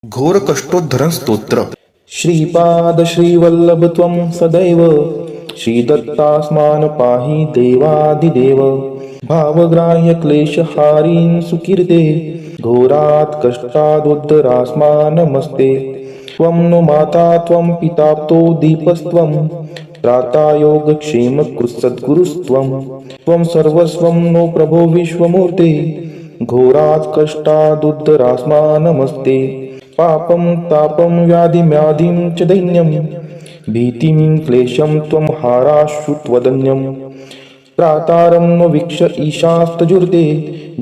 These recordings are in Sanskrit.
घोर कष्टोद्धरण स्तोत्र. श्रीपाद श्रीवल्लभ त्वं सदैव श्रीदत्तास्मान् पाहि देवादिदेव भावग्राह्य क्लेशहारीन् सुकीर्ते घोरात् कष्टादुद्धरास्मान् नमस्ते त्वं नो माता त्वं पिताप्तो दीपस्त्वं त्राता योगक्षेमकृत्सद्गुरुस्त्वं त्वं सर्वस्वं नो प्रभो विश्वमूर्ते घोरात् कष्टादुद्धरास्मान् नमस्ते पापं तापं व्याधिम्याधिं च दैन्यं भीतिं क्लेशं त्वं हाराश्रुत्वदन्यं त्रातारं नो वीक्ष ईशास्तजुर्ते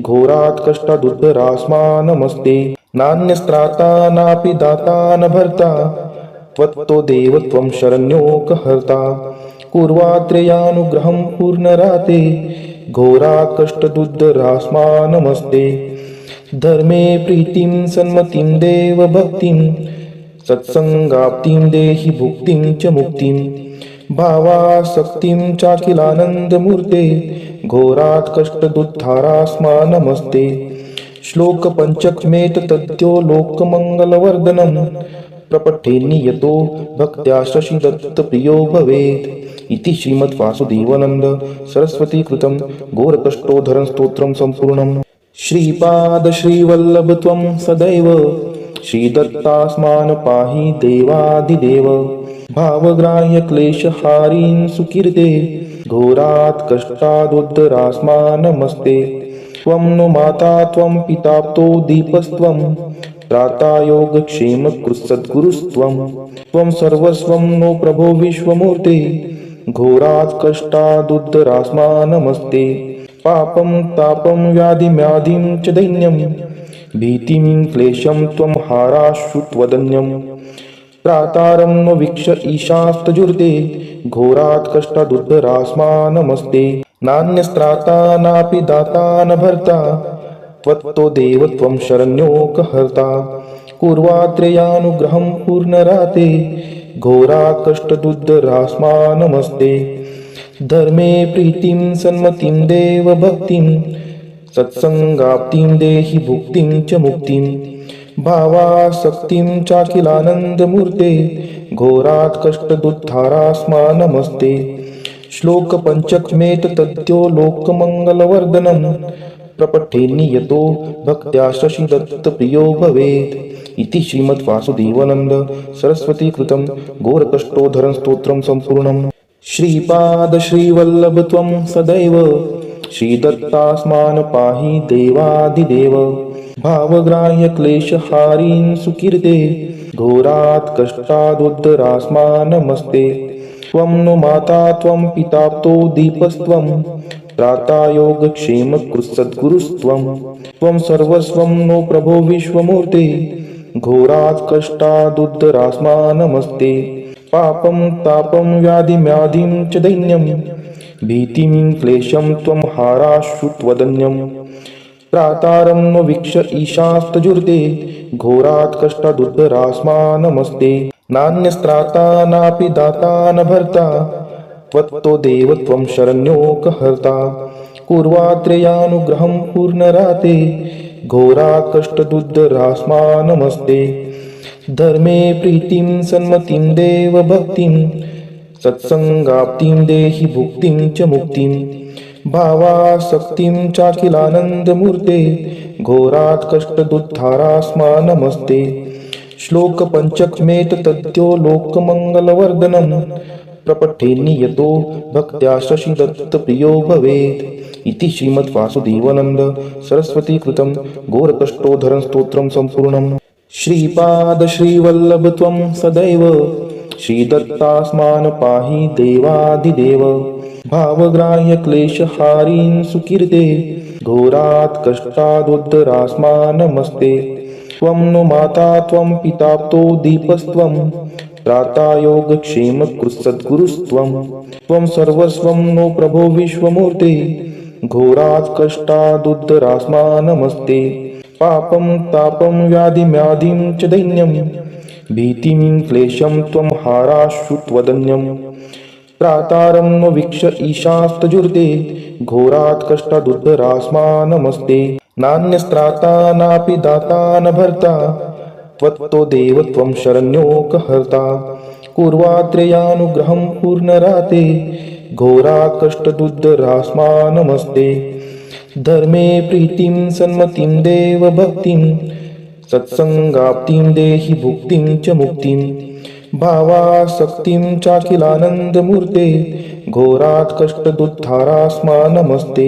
घोरात् कष्टादुद्धरास्मान् नमस्ते नान्यस्त्राता नापि दाता न भर्ता त्वत्तो देव त्वं शरण्योकहर्ता कुर्वात्रेयानुग्रहं पूर्णराते घोरा कष्टदुद्धरास्मान् नमस्ते धर्मे प्रीतिं सन्मतिं देव भक्तिं सत्संगाप्तिं देहि भुक्तिं च मुक्तिं भावासक्तिं चाखिलानन्दमूर्ते घोरात् कष्टदुद्धारास्मान् नमस्ते श्लोक पंचकमेत तद्यो लोकमङ्गलवर्धनं प्रपठेन्नि यतो भक्त्या शशिदत्तप्रियो भवेत् इति श्रीमद्वासुदेवानन्द सरस्वती कृतं घोरकष्टोद्धरण स्तोत्रं सम्पूर्णम्। श्रीपाद श्रीवल्लभ त्वं सदैव श्रीदत्तास्मान् पाहि देवादिदेव भावग्राह्य क्लेशहारीन् सुकीर्ते घोरात् कष्टादुद्धरास्मान् नमस्ते त्वं नो माता त्वं पिताप्तो दीपस्त्वं त्राता योगक्षेमकृत्सद्गुरुस्त्वं त्वं सर्वस्वं नो प्रभो विश्वमूर्ते घोरात् कष्टादुद्धरास्मान् नमस्ते पापं तापं व्याधिम्याधिं च दैन्यं भीतिं क्लेशं त्वं हाराश्रुत्वदन्यं त्रातारं नो वीक्ष ईशास्तजुर्ते घोरात् कष्टादुद्धरास्मान् नमस्ते नान्यस्त्राता नापि दाता न भर्ता त्वत्तो देव त्वं शरण्योकहर्ता कुर्वात्रेयानुग्रहं पूर्णराते घोरा कष्टदुद्धरास्मान् नमस्ते धर्मे प्रीतिं सन्मतिं देव भक्तिं सत्संगाप्तिं देहि भुक्तिं च मुक्तिं भावासक्तिं चाखिलानन्दमूर्ते घोरात् कष्टदुद्धारास्मान् नमस्ते श्लोक पंचकमेत तद्यो लोकमङ्गलवर्धनं प्रपठेन्नि यतो भक्त्या शशिदत्तप्रियो भवेत् इति श्रीमद्वासुदेवानन्द सरस्वती कृतं घोरकष्टोद्धरण स्तोत्रं सम्पूर्णम्। श्रीपाद श्रीवल्लभ त्वं सदैव श्रीदत्तास्मान् पाहि देवादिदेव भावग्राह्य क्लेशहारीन् सुकीर्ते घोरात् कष्टादुद्धरास्मान् नमस्ते त्वं नो माता त्वं पिताप्तो दीपस्त्वं त्राता योगक्षेमकृत्सद्गुरुस्त्वं त्वं सर्वस्वं नो प्रभो विश्वमूर्ते घोरात् कष्टादुद्धरास्मान् नमस्ते पापं तापं व्याधिम्याधिं च दैन्यं भीतिं क्लेशं त्वं हाराश्रुत्वदन्यं त्रातारं नो वीक्ष ईशास्तजुर्ते घोरात् कष्टादुद्धरास्मान् नमस्ते नान्यस्त्राता नापि दाता न भर्ता त्वत्तो देव त्वं शरण्योकहर्ता कुर्वात्रेयानुग्रहं पूर्णराते घोरा कष्टदुद्धरास्मान् नमस्ते धर्मे प्रीतिं सन्मतिं देव भक्तिं सत्संगाप्तिं देहि भुक्तिं च मुक्तिं भावासक्तिं चाखिलानन्दमूर्ते घोरात् कष्टदुद्धारास्मान् नमस्ते श्लोक पंचकमेत तद्यो लोकमङ्गलवर्धनं प्रपठेन्नि यतो भक्त्या शशिदत्तप्रियो भवेत् इति श्रीमद्वासुदेवानन्द सरस्वती कृतं घोरकष्टोद्धरण स्तोत्रं सम्पूर्णम्। श्रीपाद श्रीवल्लभ त्वं सदैव श्रीदत्तास्मान् पाहि देवादिदेव भावग्राह्य क्लेशहारीन् सुकीर्ते घोरात् कष्टादुद्धरास्मान् नमस्ते त्वं नो माता त्वं पिताप्तो दीपस्त्वं त्राता योगक्षेमकृत्सद्गुरुस्त्वं त्वं सर्वस्वं नो प्रभो विश्वमूर्ते घोरात् कष्टादुद्धरास्मान् नमस्ते पापं तापं व्याधिम्याधिं च दैन्यं भीतिं क्लेशं त्वं हाराश्रुत्वदन्यं त्रातारं नो वीक्ष ईशास्तजुर्ते घोरात् कष्टादुद्धरास्मान् नमस्ते नान्यस्त्राता नापि दाता न भर्ता त्वत्तो देव त्वं शरण्योकहर्ता कुर्वात्रेयानुग्रहं पूर्णराते घोरात् कष्टदुद्धरास्मा नमस्ते धर्मे प्रीतिं सन्मतिं देव भक्तिं सत्संगाप्तिं देहि भुक्तिं च मुक्तिं भावासक्तिं चाखिलानन्दमूर्ते घोरात् कष्टदुद्धारास्मा नमस्ते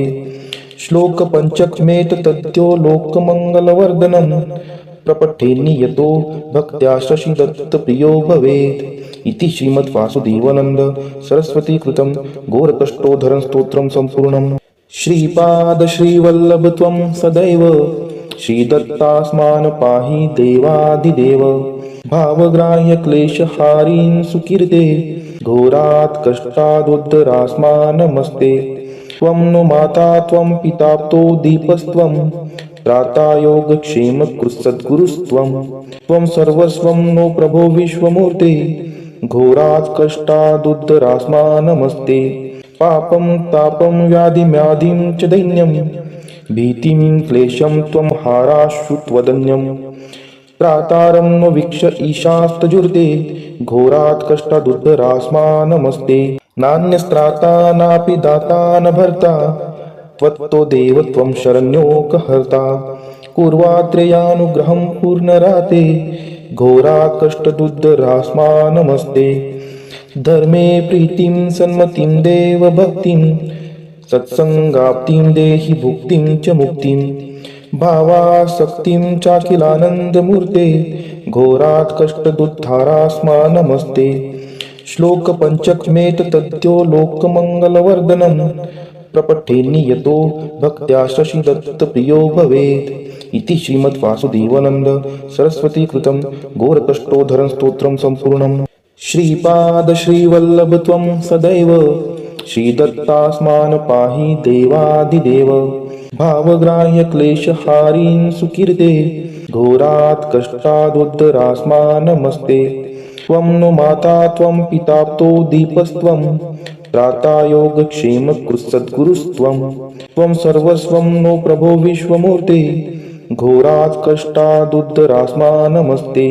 श्लोक पंचकमेतद्यो लोकमङ्गलवर्धनं प्रपठे नियतो भक्त्या शशिदत्तप्रियो भवेत् इति श्रीमद्वासुदेवानन्द सरस्वती कृतं घोरकष्टोद्धरं स्तोत्रं सम्पूर्णम् श्रीपाद श्रीवल्लभ त्वं सदैव श्रीदत्तास्मान् पाहि देवादिदेव भावग्राह्य क्लेशहारीन् सुकीर्ते घोरात् कष्टादुद्धरास्मा नमस्ते त्वं नु माता त्वं पिताप्तो दीपस्त्वं त्राता योगक्षेमकृत्सद्गुरुस्त्वं त्वं सर्वस्वं नो प्रभो विश्वमूर्ते घोरात् कष्टादुद्धरास्मा नमस्ते पापं तापं व्याधिम्याधिं च दैन्यं भीतिं क्लेशं त्वं हाराश्रुत्वदन्यं त्रातारं नो वीक्ष ईशास्तजुर्ते घोरात् कष्टादुद्धरास्मा नमस्ते नान्यस्त्राता नापि दाता न भर्ता त्वत्तो देव त्वं शरण्योकहर्ता कुर्वात्रेयानुग्रहं पूर्णराते घोरात् कष्टदुद्धरास्मा नमस्ते धर्मे प्रीतिं सन्मतिं देव भक्तिं सत्संगाप्तिं देहि भुक्तिं च मुक्तिं भावासक्तिं चाखिलानन्दमूर्ते घोरात् कष्टदुद्धारास्मा नमस्ते श्लोक पंचकमेतद्यो लोकमङ्गलवर्धनं प्रपठे नियतो भक्त्या शशिदत्तप्रियो भवेत् इति श्रीमद्वासुदेवानन्द सरस्वती कृतं घोरकष्टोद्धरं स्तोत्रं सम्पूर्णम् श्रीपाद श्रीवल्लभ त्वं सदैव श्रीदत्तास्मान् पाहि देवादिदेव भावग्राह्य क्लेशहारीन् सुकीर्ते घोरात् कष्टादुद्धरास्मा नमस्ते त्वं नु माता त्वं पिताप्तो दीपस्त्वं त्राता योगक्षेमकृत्सद्गुरुस्त्वं त्वं सर्वस्वं नो प्रभो विश्वमूर्ते घोरात् कष्टादुद्धरास्मा नमस्ते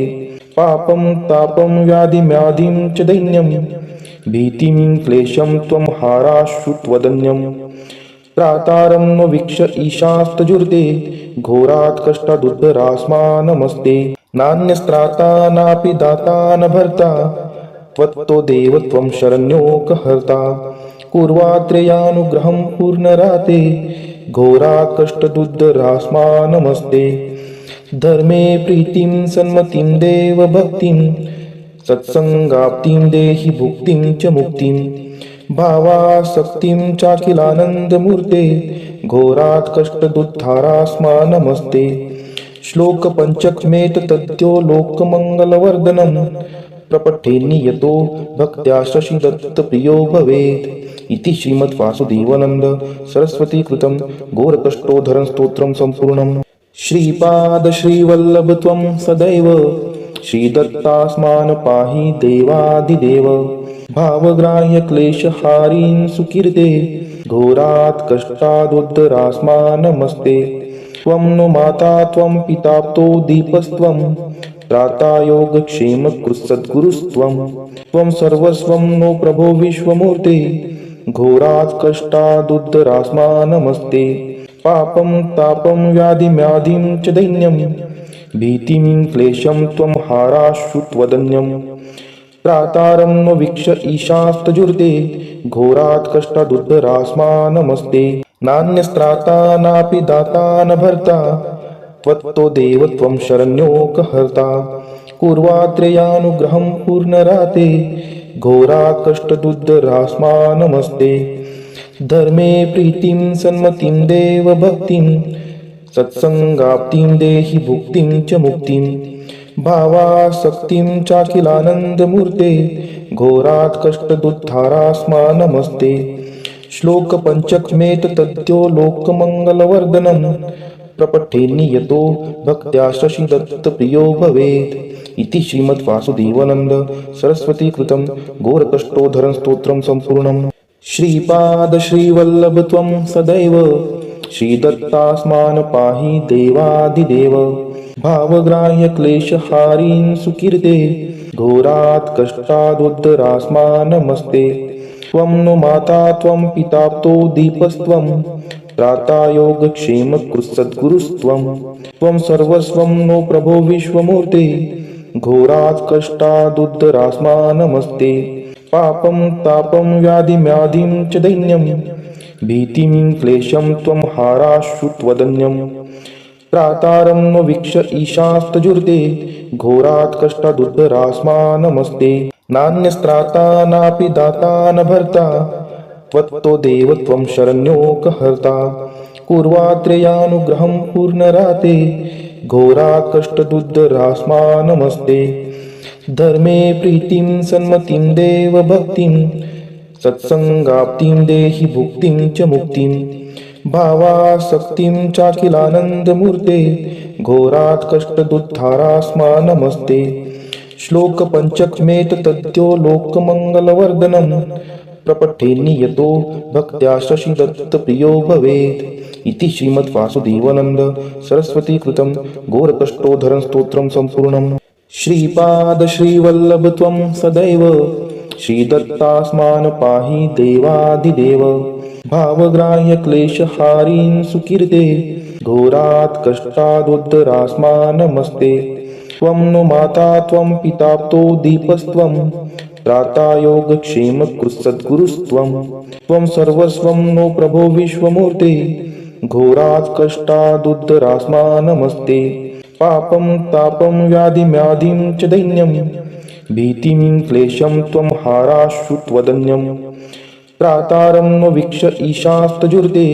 पापं तापं व्याधिम्याधिं च दैन्यं भीतिं क्लेशं त्वं हाराश्रुत्वदन्यं त्रातारं नो वीक्ष ईशास्तजुर्ते घोरात् कष्टादुद्धरास्मा नमस्ते नान्यस्त्राता नापि दाता न भर्ता त्वत्तो देव त्वं शरण्योकहर्ता कुर्वात्रेयानुग्रहं पूर्णराते घोरात् कष्टदुद्धरास्मा नमस्ते धर्मे प्रीतिं सन्मतिं देव भक्तिं सत्संगाप्तिं देहि भुक्तिं च मुक्तिं भावासक्तिं चाखिलानन्दमूर्ते घोरात् कष्टदुद्धारास्मा नमस्ते श्लोक पंचकमेतद्यो लोकमङ्गलवर्धनं प्रपठे नियतो भक्त्या शशिदत्तप्रियो भवेत् इति श्रीमद्वासुदेवानन्द सरस्वती कृतं घोरकष्टोद्धरं स्तोत्रं सम्पूर्णम् श्रीपाद श्रीवल्लभ त्वं सदैव श्रीदत्तास्मान् पाहि देवादिदेव भावग्राह्य क्लेशहारीन् सुकीर्ते घोरात् कष्टादुद्धरास्मा नमस्ते त्वं नु माता त्वं पिताप्तो दीपस्त्वं त्राता योगक्षेमकृत्सद्गुरुस्त्वं त्वं सर्वस्वं नो प्रभो विश्वमूर्ते घोरात् कष्टादुद्धरास्मा नमस्ते पापं तापं व्याधिम्याधिं च दैन्यं भीतिं क्लेशं त्वं हाराश्रुत्वदन्यं त्रातारं नो वीक्ष ईशास्तजुर्ते घोरात् कष्टादुद्धरास्मा नमस्ते नान्यस्त्राता नापि दाता न भर्ता त्वत्तो देव त्वं शरण्योकहर्ता कुर्वात्रेयानुग्रहं पूर्णराते घोरात् कष्टदुद्धरास्मा नमस्ते धर्मे प्रीतिं सन्मतिं देव भक्तिं सत्संगाप्तिं देहि भुक्तिं च मुक्तिं भावासक्तिं चाखिलानन्दमूर्ते घोरात् कष्टदुद्धारास्मा नमस्ते श्लोक पंचकमेतद्यो लोकमङ्गलवर्धनं प्रपठे नियतो भक्त्या शशिदत्तप्रियो भवेत् इति श्रीमद्वासुदेवानन्द सरस्वती कृतं घोरकष्टोद्धरं स्तोत्रं सम्पूर्णम् श्रीपाद श्रीवल्लभ त्वं सदैव श्रीदत्तास्मान् पाहि देवादिदेव भावग्राह्य क्लेशहारीन् सुकीर्ते घोरात् कष्टादुद्धरास्मा नमस्ते। त्वं नो माता त्वं पिताप्तो दीपस्त्वं त्राता योगक्षेमकृत्सद्गुरुस्त्वं। त्वं सर्वस्वं नो प्रभो विश्वमूर्ते घोरात् कष्टादुद्धरास्मा नमस्ते। पापं तापं व्याधिम्याधिं च दैन्यं भीतिं क्लेशं त्वं हाराशु त्वदन्यम्। त्रातारं नो वीक्ष ईशास्तजुर्ते घोरात् कष्टादुद्धरास्मा नमस्ते। नान्यस्त्राता नापि दाता न भर्ता त्वत्तो देव त्वं शरण्योकहर्ता। कुर्वात्रेयानुग्रहं पूर्णराते घोरात् कष्टदुद्धरास्मा नमस्ते। धर्मे प्रीतिं सन्मतिं देव भक्तिं सत्संगाप्तिं देहि भुक्तिं च मुक्तिं। भावासक्तिं चाखिलानन्दमूर्ते घोरात् कष्टदुद्धारास्मा नमस्ते। श्लोक पंचकमेतद्यो लोकमङ्गलवर्धनं प्रपठेन्नियतो भक्त्या शशिदत्तप्रियो भवेत्। इति श्रीमद्वासुदेवानन्द सरस्वती कृतं घोरकष्टोद्धरण स्तोत्रं सम्पूर्णम्। श्रीपाद श्रीवल्लभ त्वं सदैव श्रीदत्तास्मान् पाहि देवादिदेव। भावग्राह्य क्लेशहारीन् सुकीर्ते घोरात् कष्टादुद्धरास्मा नमस्ते। त्वं नो माता त्वं पिताप्तो दीपस्त्वं त्राता योगक्षेमकृत्सद्गुरुस्त्वं। त्वं सर्वस्वं नो प्रभो विश्वमूर्ते घोरात् कष्टादुद्धरास्मा नमस्ते। पापं तापं व्याधिम्याधिं च दैन्यं भीतिं क्लेशं त्वं हाराशु त्वदन्यम्। त्रातारं नो वीक्ष ईशास्तजुर्ते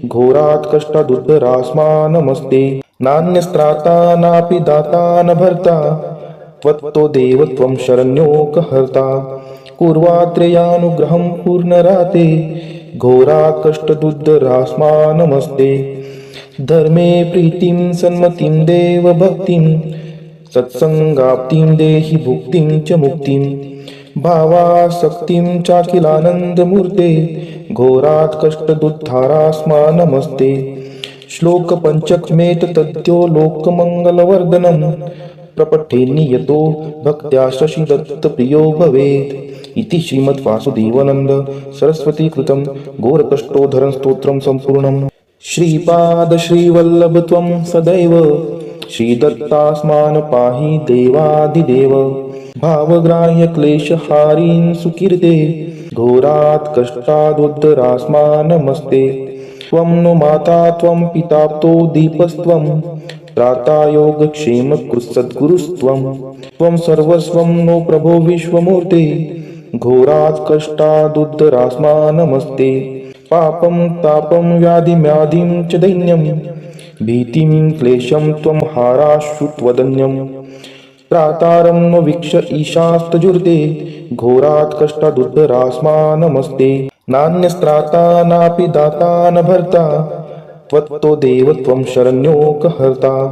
घोरात् कष्टादुद्धरास्मा नमस्ते। नान्यस्त्राता नापि दाता न भर्ता त्वत्तो देव त्वं शरण्योकहर्ता। कुर्वात्रेयानुग्रहं पूर्णराते घोरात् कष्टदुद्धरास्मा नमस्ते। धर्मे प्रीतिं सन्मतिं देव भक्तिं सत्संगाप्तिं देहि भुक्तिं च मुक्तिं। भावासक्तिं चाखिलानन्दमूर्ते घोरात् कष्टदुद्धारास्मा नमस्ते। श्लोक पंचकमेतद्यो लोकमङ्गलवर्धनं प्रपठेन्नियतो भक्त्या शशिदत्तप्रियो भवेत्। इति श्रीमद्वासुदेवानन्द सरस्वती कृतं घोरकष्टोद्धरण स्तोत्रं सम्पूर्णम्। श्रीपाद श्रीवल्लभ त्वं सदैव श्रीदत्तास्मान् पाहि देवादिदेव। भावग्राह्य क्लेशहारीन् सुकीर्ते घोरात् कष्टादुद्धरास्मा नमस्ते। त्वं नो माता त्वं पिताप्तो दीपस्त्वं त्राता योगक्षेमकृत्सद्गुरुस्त्वं। त्वं सर्वस्वं नो प्रभो विश्वमूर्ते घोरात् कष्टादुद्धरास्मा नमस्ते। पापं तापं व्याधिम्याधिं च दैन्यं भीतिं क्लेशं त्वं हाराशु त्वदन्यम्। त्रातारं नो वीक्ष ईशास्तजुर्ते घोरात् कष्टादुद्धरास्मा नमस्ते। नान्यस्त्राता नापि दाता न भर्ता त्वत्तो देव त्वं शरण्योकहर्ता।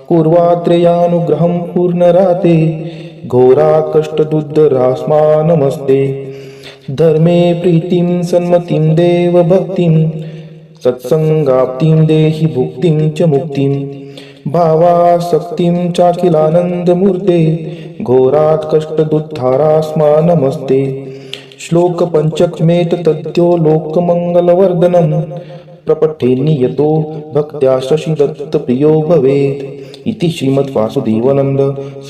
कुर्वात्रेयानुग्रहं पूर्णराते घोरात् कष्टदुद्धरास्मा नमस्ते। धर्मे प्रीतिं सन्मतिं देव भक्तिं सत्संगाप्तिं देहि भुक्तिं च मुक्तिं। भावासक्तिं चाखिलानन्दमूर्ते घोरात् कष्टदुद्धारास्मा नमस्ते। श्लोक पंचकमेतद्यो लोकमङ्गलवर्धनं प्रपठेन्नियतो भक्त्या शशिदत्तप्रियो भवेत्। इति श्रीमद्वासुदेवानन्द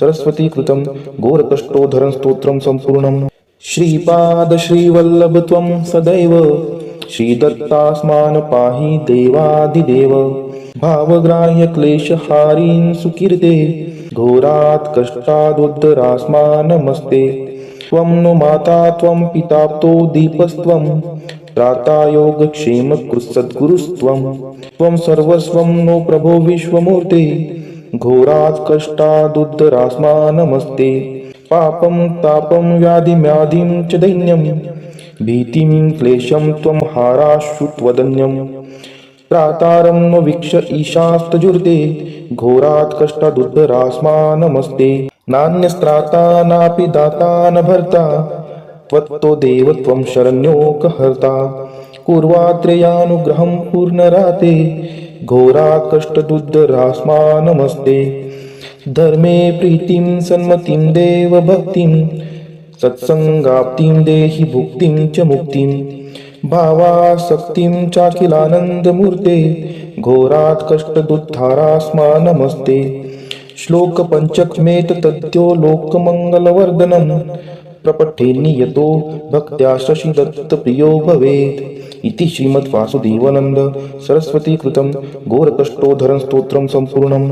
सरस्वती कृतं घोरकष्टोद्धरण स्तोत्रं सम्पूर्णम्। श्रीपाद श्रीवल्लभ त्वं सदैव श्रीदत्तास्मान् पाहि देवादिदेव। भावग्राह्य क्लेशहारीन् सुकीर्ते घोरात् कष्टादुद्धरास्मा नमस्ते। त्वं नो माता त्वं पिताप्तो दीपस्त्वं त्राता योगक्षेमकृत्सद्गुरुस्त्वं। त्वं सर्वस्वं नो प्रभो विश्वमूर्ते घोरात् कष्टादुद्धरास्मा नमस्ते। पापं तापं व्याधिम्याधिं च दैन्यं भीतिं क्लेशं त्वं हाराशु त्वदन्यम्। त्रातारं नो वीक्ष ईशास्तजुर्ते घोरात् कष्टादुद्धरास्मा नमस्ते। नान्यस्त्राता नापि दाता न भर्ता त्वत्तो देव त्वं शरण्योकहर्ता। कुर्वात्रेयानुग्रहं पूर्णराते घोरात् कष्टदुद्धरास्मा नमस्ते। धर्मे प्रीतिं सन्मतिं देवभक्तिं सत्संगाप्तिं देहि भुक्तिं च मुक्तिं भावासक्तिं चाखिलानन्दमूर्ते घोरात् कष्टदुद्धारास्मा नमस्ते श्लोक पंचकमेत तद्यो लोकमंगलवर्धनं प्रपठे नियतो भक्त्या शशिदत्त प्रियो भवेत् इति श्रीमद्वासुदेवानंद सरस्वती कृतं घोरकष्टोद्धरण स्तोत्रं संपूर्णम्।